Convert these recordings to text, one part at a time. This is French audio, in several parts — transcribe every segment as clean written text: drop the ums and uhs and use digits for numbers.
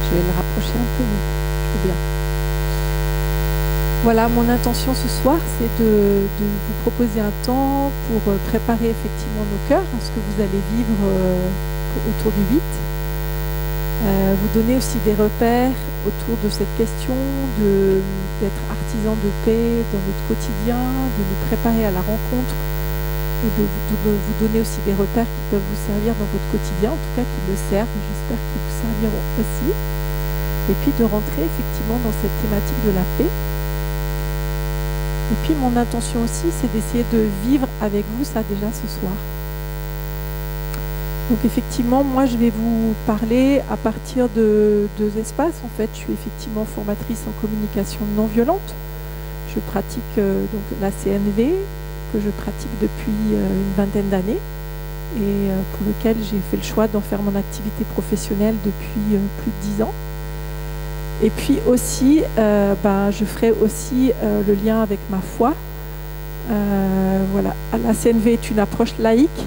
Je vais le rapprocher un peu, mais je veux bien. Voilà, mon intention ce soir, c'est de vous proposer un temps pour préparer effectivement nos cœurs à ce que vous allez vivre autour du 8. Vous donner aussi des repères autour de cette question d'être artisan de paix dans notre quotidien, de nous préparer à la rencontre, et de vous donner aussi des repères qui peuvent vous servir dans votre quotidien, en tout cas qui me servent, j'espère qu'ils vous serviront aussi. Et puis de rentrer effectivement dans cette thématique de la paix. Et puis mon intention aussi, c'est d'essayer de vivre avec vous ça déjà ce soir. Donc effectivement, moi je vais vous parler à partir de deux espaces. En fait, je suis effectivement formatrice en communication non violente. Je pratique donc la CNV, que je pratique depuis une vingtaine d'années, et pour lequel j'ai fait le choix d'en faire mon activité professionnelle depuis plus de 10 ans. Et puis aussi, je ferai aussi le lien avec ma foi. Voilà, la CNV est une approche laïque.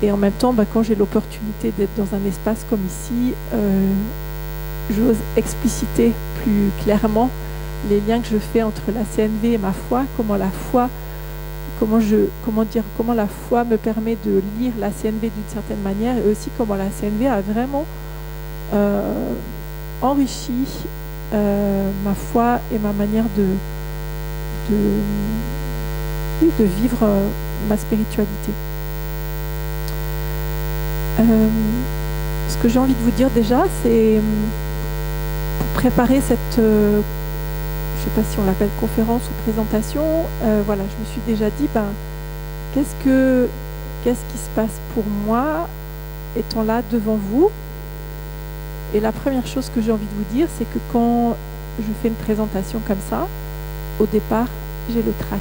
Et en même temps, quand j'ai l'opportunité d'être dans un espace comme ici, j'ose expliciter plus clairement les liens que je fais entre la CNV et ma foi, comment la foi me permet de lire la CNV d'une certaine manière, et aussi comment la CNV a vraiment enrichi ma foi et ma manière de vivre ma spiritualité. Ce que j'ai envie de vous dire déjà, c'est pour préparer cette, je ne sais pas si on l'appelle conférence ou présentation, voilà, je me suis déjà dit, qu'est-ce qui se passe pour moi étant là devant vous? Et la première chose que j'ai envie de vous dire, c'est que quand je fais une présentation comme ça, au départ, j'ai le trac.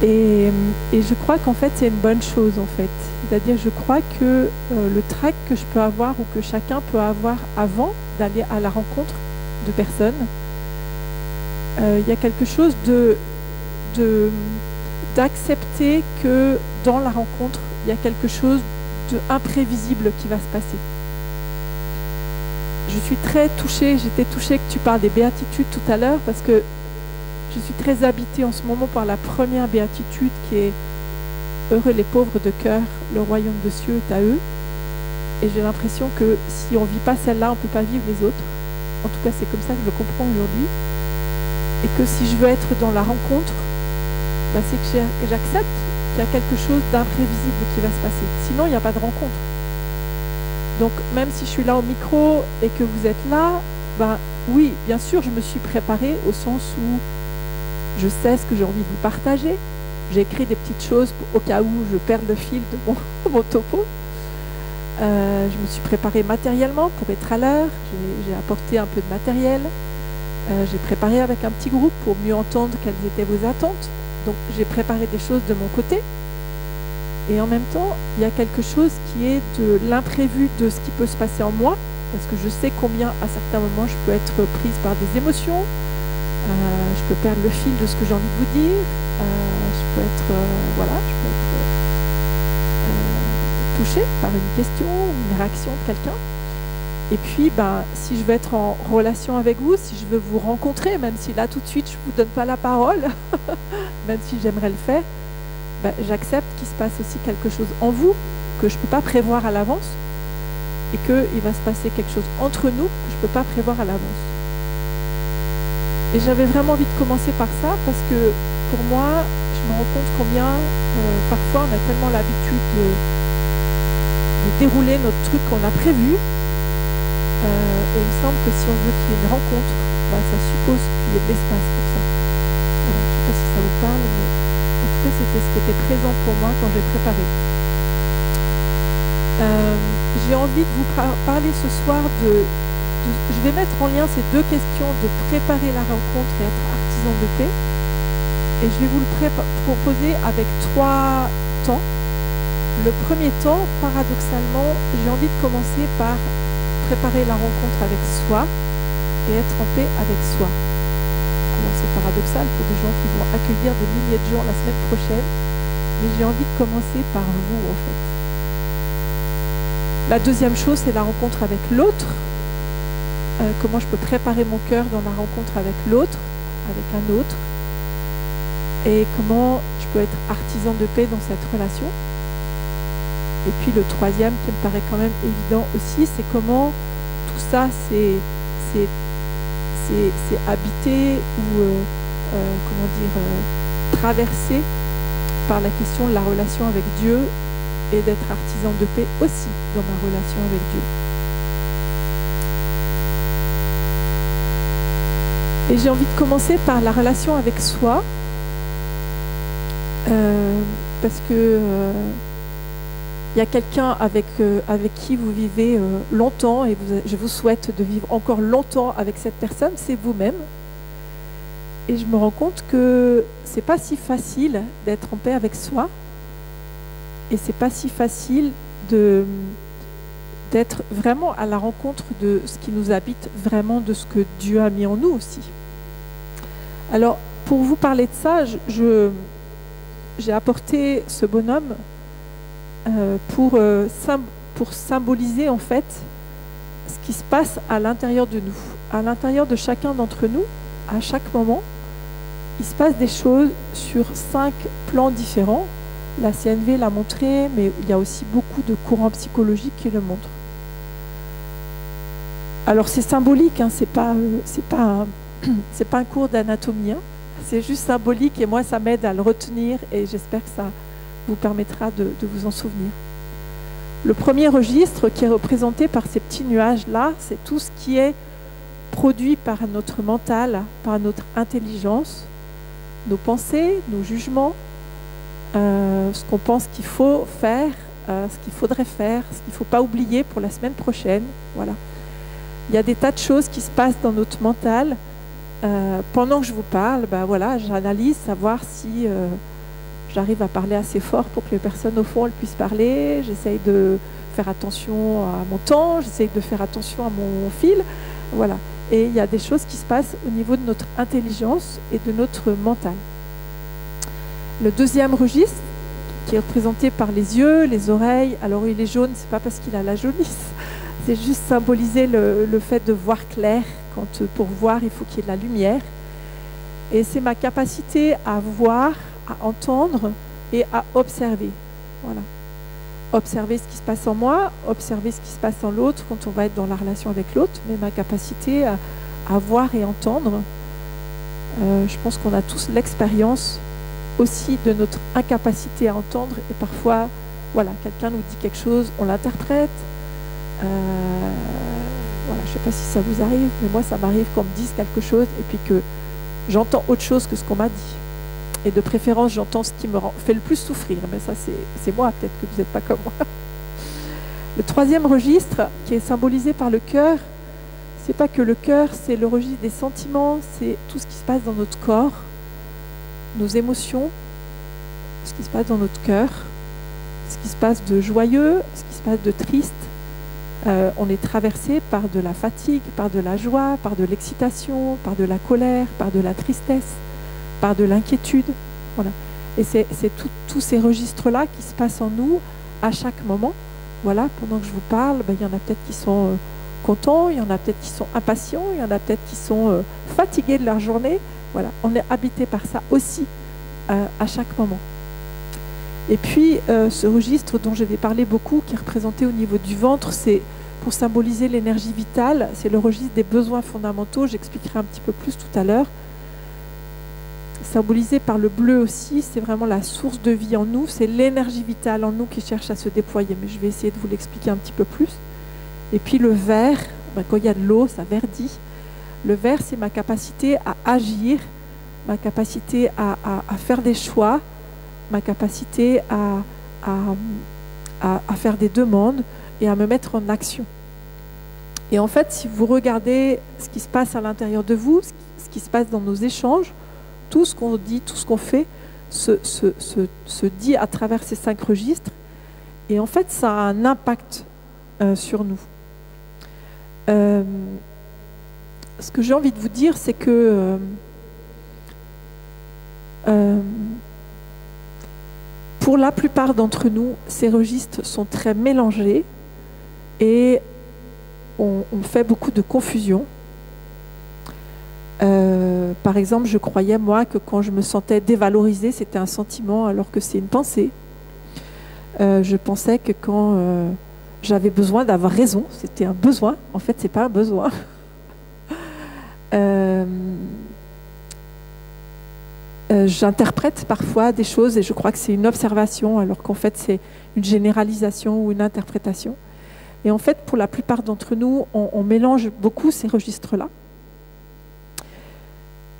Et je crois qu'en fait, c'est une bonne chose, en fait. C'est-à-dire, je crois que le trac que je peux avoir ou que chacun peut avoir avant d'aller à la rencontre de personnes, il y a quelque chose d'accepter que dans la rencontre, il y a quelque chose d'imprévisible qui va se passer. Je suis très touchée, j'étais touchée que tu parles des béatitudes tout à l'heure, parce que je suis très habitée en ce moment par la première béatitude qui est « Heureux les pauvres de cœur, le royaume des cieux est à eux ». Et j'ai l'impression que si on ne vit pas celle-là, on ne peut pas vivre les autres. En tout cas, c'est comme ça que je le comprends aujourd'hui. Et que si je veux être dans la rencontre, c'est que j'accepte qu'il y a quelque chose d'imprévisible qui va se passer. Sinon, il n'y a pas de rencontre. Donc, même si je suis là au micro et que vous êtes là, oui, bien sûr, je me suis préparée au sens où je sais ce que j'ai envie de vous partager. J'ai écrit des petites choses au cas où je perds le fil de mon topo. Je me suis préparée matériellement pour être à l'heure. J'ai apporté un peu de matériel. J'ai préparé avec un petit groupe pour mieux entendre quelles étaient vos attentes. Donc, j'ai préparé des choses de mon côté. Et en même temps, il y a quelque chose qui est de l'imprévu de ce qui peut se passer en moi, parce que je sais combien, à certains moments, je peux être prise par des émotions, je peux perdre le fil de ce que j'ai envie de vous dire, je peux être touchée par une question, une réaction de quelqu'un. Et puis, si je veux être en relation avec vous, si je veux vous rencontrer, même si là, tout de suite, je ne vous donne pas la parole, même si j'aimerais le faire, j'accepte qu'il se passe aussi quelque chose en vous que je ne peux pas prévoir à l'avance et qu'il va se passer quelque chose entre nous que je ne peux pas prévoir à l'avance. Et j'avais vraiment envie de commencer par ça parce que pour moi, je me rends compte combien parfois on a tellement l'habitude de dérouler notre truc qu'on a prévu et il me semble que si on veut qu'il y ait une rencontre, ça suppose qu'il y ait de l'espace pour ça. Je ne sais pas si ça vous parle, mais en tout cas, c'était ce qui était présent pour moi quand j'ai préparé. J'ai envie de vous parler ce soir je vais mettre en lien ces deux questions de préparer la rencontre et être artisan de paix. Et je vais vous le proposer avec 3 temps. Le premier temps, paradoxalement, j'ai envie de commencer par préparer la rencontre avec soi et être en paix avec soi. Alors c'est paradoxal pour des gens qui vont accueillir des milliers de gens la semaine prochaine, mais j'ai envie de commencer par vous en fait. La deuxième chose, c'est la rencontre avec l'autre. Comment je peux préparer mon cœur dans la rencontre avec l'autre, avec un autre. Et comment je peux être artisan de paix dans cette relation. Et puis le troisième, qui me paraît quand même évident aussi, c'est comment tout ça, c'est habité ou, traversé par la question de la relation avec Dieu et d'être artisan de paix aussi dans ma relation avec Dieu. Et j'ai envie de commencer par la relation avec soi, parce que il y a quelqu'un avec qui vous vivez longtemps et je vous souhaite de vivre encore longtemps avec cette personne, c'est vous-même. Et je me rends compte que c'est pas si facile d'être en paix avec soi et c'est pas si facile d'être vraiment à la rencontre de ce qui nous habite vraiment, de ce que Dieu a mis en nous aussi. Alors, pour vous parler de ça, j'ai apporté ce bonhomme pour symboliser en fait ce qui se passe à l'intérieur de nous, à l'intérieur de chacun d'entre nous, à chaque moment. Il se passe des choses sur 5 plans différents. La CNV l'a montré, mais il y a aussi beaucoup de courants psychologiques qui le montrent. Alors c'est symbolique, hein, c'est pas un cours d'anatomie, hein, c'est juste symbolique et moi ça m'aide à le retenir et j'espère que ça vous permettra de vous en souvenir. Le premier registre qui est représenté par ces petits nuages-là, c'est tout ce qui est produit par notre mental, par notre intelligence, nos pensées, nos jugements, ce qu'on pense qu'il faut faire, ce qu'il faudrait faire, ce qu'il ne faut pas oublier pour la semaine prochaine. Voilà. Il y a des tas de choses qui se passent dans notre mental. Pendant que je vous parle, voilà, j'analyse, savoir si j'arrive à parler assez fort pour que les personnes au fond elles puissent parler. J'essaye de faire attention à mon temps, j'essaye de faire attention à mon fil. Voilà. Et il y a des choses qui se passent au niveau de notre intelligence et de notre mental. Le deuxième registre, qui est représenté par les yeux, les oreilles. Alors il est jaune, c'est pas parce qu'il a la jaunisse, c'est juste symboliser le fait de voir clair. Quand pour voir, il faut qu'il y ait de la lumière. Et c'est ma capacité à voir, à entendre et à observer. Voilà. Observer ce qui se passe en moi, observer ce qui se passe en l'autre quand on va être dans la relation avec l'autre, mais ma capacité à voir et entendre, je pense qu'on a tous l'expérience aussi de notre incapacité à entendre et parfois, voilà, quelqu'un nous dit quelque chose, on l'interprète. Voilà, je ne sais pas si ça vous arrive, mais moi ça m'arrive qu'on me dise quelque chose et puis que j'entends autre chose que ce qu'on m'a dit. Et de préférence, j'entends ce qui me fait le plus souffrir. Mais ça, c'est moi, peut-être que vous n'êtes pas comme moi. Le troisième registre, qui est symbolisé par le cœur, c'est pas que le cœur, c'est le registre des sentiments, c'est tout ce qui se passe dans notre corps, nos émotions, ce qui se passe dans notre cœur, ce qui se passe de joyeux, ce qui se passe de triste. On est traversé par de la fatigue, par de la joie, par de l'excitation, par de la colère, par de la tristesse, par de l'inquiétude. Voilà. Et c'est tous ces registres-là qui se passent en nous à chaque moment. Voilà, pendant que je vous parle, il y en a peut-être qui sont contents, il y en a peut-être qui sont impatients, il y en a peut-être qui sont fatigués de leur journée. Voilà, on est habité par ça aussi à chaque moment. Et puis, ce registre dont je vais parler beaucoup, qui est représenté au niveau du ventre, c'est pour symboliser l'énergie vitale, c'est le registre des besoins fondamentaux, j'expliquerai un petit peu plus tout à l'heure. Symbolisé par le bleu aussi, c'est vraiment la source de vie en nous, c'est l'énergie vitale en nous qui cherche à se déployer, mais je vais essayer de vous l'expliquer un petit peu plus. Et puis le vert, quand il y a de l'eau, ça verdit. Le vert, c'est ma capacité à agir, ma capacité à faire des choix, ma capacité à faire des demandes et à me mettre en action. Et en fait, si vous regardez ce qui se passe à l'intérieur de vous, ce qui se passe dans nos échanges, tout ce qu'on dit, tout ce qu'on fait se dit à travers ces 5 registres. Et en fait, ça a un impact sur nous. Ce que j'ai envie de vous dire, c'est que pour la plupart d'entre nous, ces registres sont très mélangés. et on fait beaucoup de confusion. Par exemple, je croyais, moi, que quand je me sentais dévalorisée, c'était un sentiment alors que c'est une pensée. Je pensais que quand j'avais besoin d'avoir raison, c'était un besoin. En fait, c'est pas un besoin. J'interprète parfois des choses et je crois que c'est une observation alors qu'en fait c'est une généralisation ou une interprétation. Et en fait, pour la plupart d'entre nous, on mélange beaucoup ces registres-là.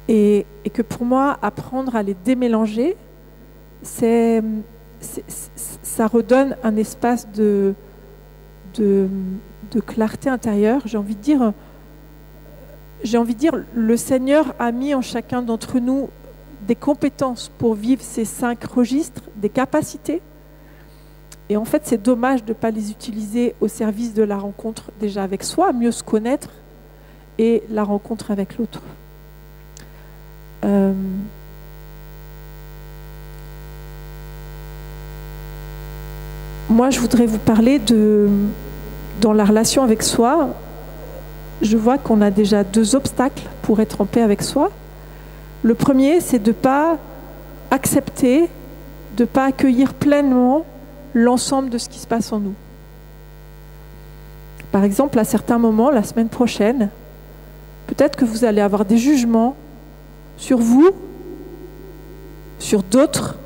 Et que pour moi, apprendre à les démélanger, ça redonne un espace de clarté intérieure. J'ai envie de dire, le Seigneur a mis en chacun d'entre nous des compétences pour vivre ces 5 registres, des capacités. Et en fait, c'est dommage de ne pas les utiliser au service de la rencontre déjà avec soi, mieux se connaître, et la rencontre avec l'autre. Moi, je voudrais vous parler dans la relation avec soi, je vois qu'on a déjà 2 obstacles pour être en paix avec soi. Le premier, c'est de ne pas accepter, de ne pas accueillir pleinement l'ensemble de ce qui se passe en nous. Par exemple, à certains moments, la semaine prochaine, peut-être que vous allez avoir des jugements sur vous, sur d'autres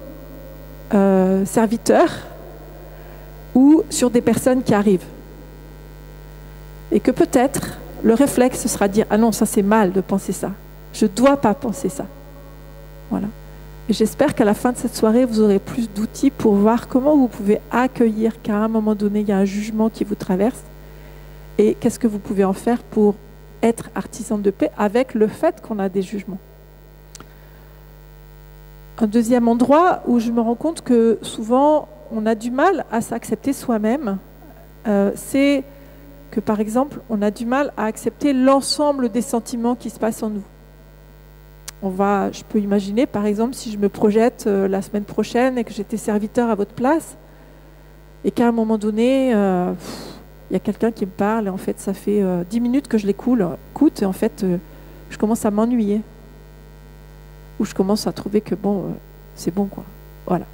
serviteurs ou sur des personnes qui arrivent. Et que peut-être le réflexe sera de dire « Ah non, ça c'est mal de penser ça. Je ne dois pas penser ça. » Voilà. Et j'espère qu'à la fin de cette soirée, vous aurez plus d'outils pour voir comment vous pouvez accueillir qu'à un moment donné, il y a un jugement qui vous traverse et qu'est-ce que vous pouvez en faire pour être artisan de paix avec le fait qu'on a des jugements. Un deuxième endroit où je me rends compte que souvent, on a du mal à s'accepter soi-même, c'est que, par exemple, on a du mal à accepter l'ensemble des sentiments qui se passent en nous. Je peux imaginer, par exemple, si je me projette la semaine prochaine et que j'étais serviteur à votre place, et qu'à un moment donné, il y a quelqu'un qui me parle, et en fait, ça fait 10 minutes que je l'écoute, et en fait, je commence à m'ennuyer. Ou je commence à trouver que, c'est bon, quoi. Voilà.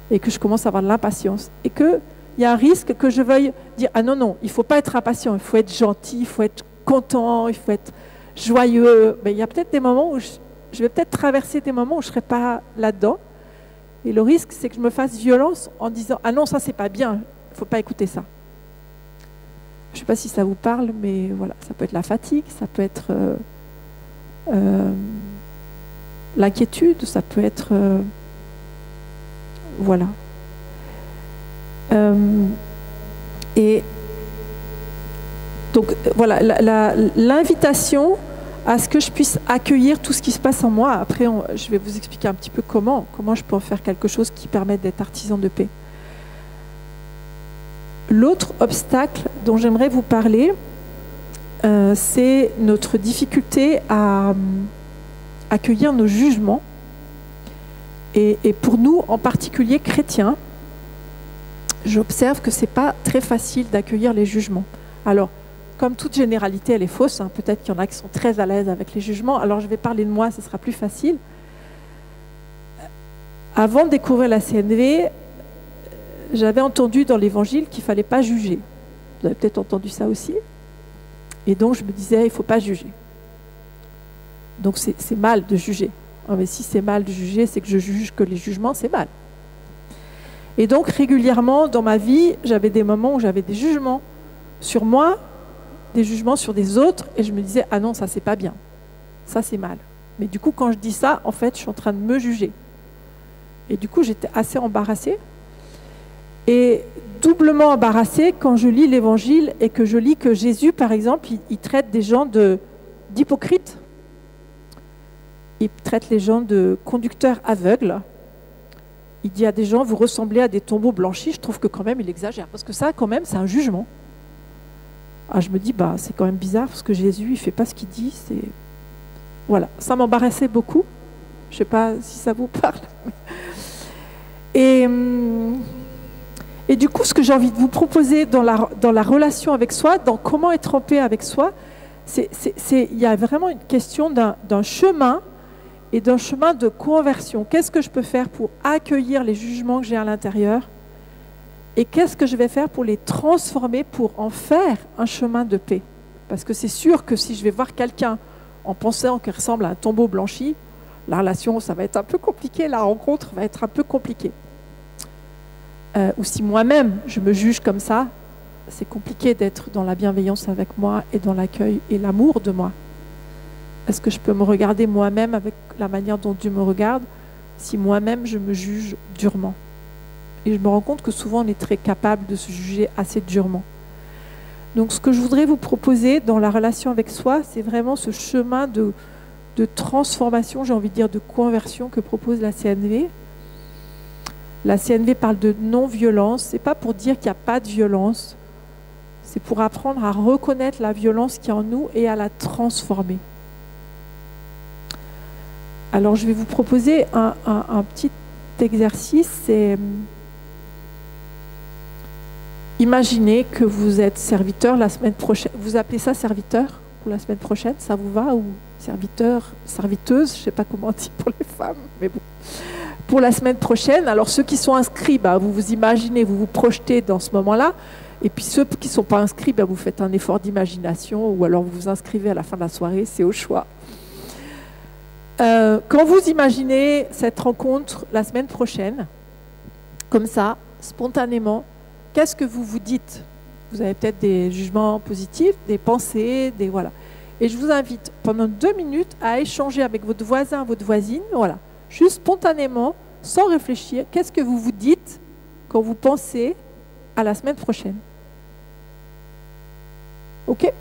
Et que je commence à avoir de l'impatience. Et qu'il y a un risque que je veuille dire, ah non, il ne faut pas être impatient, il faut être gentil, il faut être content, il faut être joyeux. Mais il y a peut-être des moments où je vais peut-être traverser des moments où je ne serai pas là-dedans. Et le risque, c'est que je me fasse violence en disant, ah non, ça, c'est pas bien, il ne faut pas écouter ça. Je ne sais pas si ça vous parle, mais voilà, ça peut être la fatigue, ça peut être l'inquiétude, ça peut être... voilà. Et donc, voilà, l'invitation à ce que je puisse accueillir tout ce qui se passe en moi. Après, je vais vous expliquer un petit peu comment je peux en faire quelque chose qui permette d'être artisan de paix. L'autre obstacle dont j'aimerais vous parler, c'est notre difficulté à accueillir nos jugements. Et pour nous, en particulier chrétiens, j'observe que ce n'est pas très facile d'accueillir les jugements. Alors, comme toute généralité, elle est fausse. Peut-être qu'il y en a qui sont très à l'aise avec les jugements. Alors, je vais parler de moi, ce sera plus facile. Avant de découvrir la CNV, j'avais entendu dans l'Évangile qu'il ne fallait pas juger. Vous avez peut-être entendu ça aussi. Et donc, je me disais, il ne faut pas juger. Donc, c'est mal de juger. Mais si c'est mal de juger, c'est que je juge que les jugements, c'est mal. Et donc, régulièrement, dans ma vie, j'avais des moments où j'avais des jugements sur moi, des jugements sur des autres, et je me disais, ah non, ça, c'est pas bien. Ça, c'est mal. Mais du coup, quand je dis ça, en fait, je suis en train de me juger. Et du coup, j'étais assez embarrassée. Et doublement embarrassée quand je lis l'Évangile et que je lis que Jésus, par exemple, il traite des gens d'hypocrites. Il traite les gens de conducteurs aveugles. Il dit à des gens, vous ressemblez à des tombeaux blanchis. Je trouve que quand même, il exagère. Parce que ça, quand même, c'est un jugement. Je me dis, c'est quand même bizarre, parce que Jésus, il ne fait pas ce qu'il dit. Voilà, ça m'embarrassait beaucoup. Je ne sais pas si ça vous parle. Et Et du coup, ce que j'ai envie de vous proposer dans la relation avec soi, dans comment être en paix avec soi, il y a vraiment une question d'un chemin et d'un chemin de conversion. Qu'est-ce que je peux faire pour accueillir les jugements que j'ai à l'intérieur? Et qu'est-ce que je vais faire pour les transformer, pour en faire un chemin de paix? Parce que c'est sûr que si je vais voir quelqu'un en pensant qu'il ressemble à un tombeau blanchi, la relation, ça va être un peu compliqué, la rencontre va être un peu compliquée. Ou si moi-même, je me juge comme ça, c'est compliqué d'être dans la bienveillance avec moi et dans l'accueil et l'amour de moi. Est-ce que je peux me regarder moi-même avec la manière dont Dieu me regarde si moi-même je me juge durement? Et je me rends compte que souvent on est très capable de se juger assez durement. Donc ce que je voudrais vous proposer dans la relation avec soi, c'est vraiment ce chemin de transformation, j'ai envie de dire de conversion que propose la CNV. La CNV parle de non-violence. Ce n'est pas pour dire qu'il n'y a pas de violence, c'est pour apprendre à reconnaître la violence qui est en nous et à la transformer. Alors je vais vous proposer un petit exercice, c'est imaginez que vous êtes serviteur la semaine prochaine. Vous appelez ça serviteur pour la semaine prochaine, ça vous va? Ou serviteur, serviteuse, je ne sais pas comment on dit pour les femmes, mais bon. Pour la semaine prochaine, alors ceux qui sont inscrits, vous vous imaginez, vous vous projetez dans ce moment-là. Et puis ceux qui ne sont pas inscrits, vous faites un effort d'imagination ou alors vous vous inscrivez à la fin de la soirée, c'est au choix. Quand vous imaginez cette rencontre la semaine prochaine, comme ça, spontanément, qu'est-ce que vous vous dites? Vous avez peut-être des jugements positifs, des pensées, voilà. Et je vous invite pendant 2 minutes à échanger avec votre voisin, votre voisine, voilà. Juste spontanément, sans réfléchir, qu'est-ce que vous vous dites quand vous pensez à la semaine prochaine? Ok ?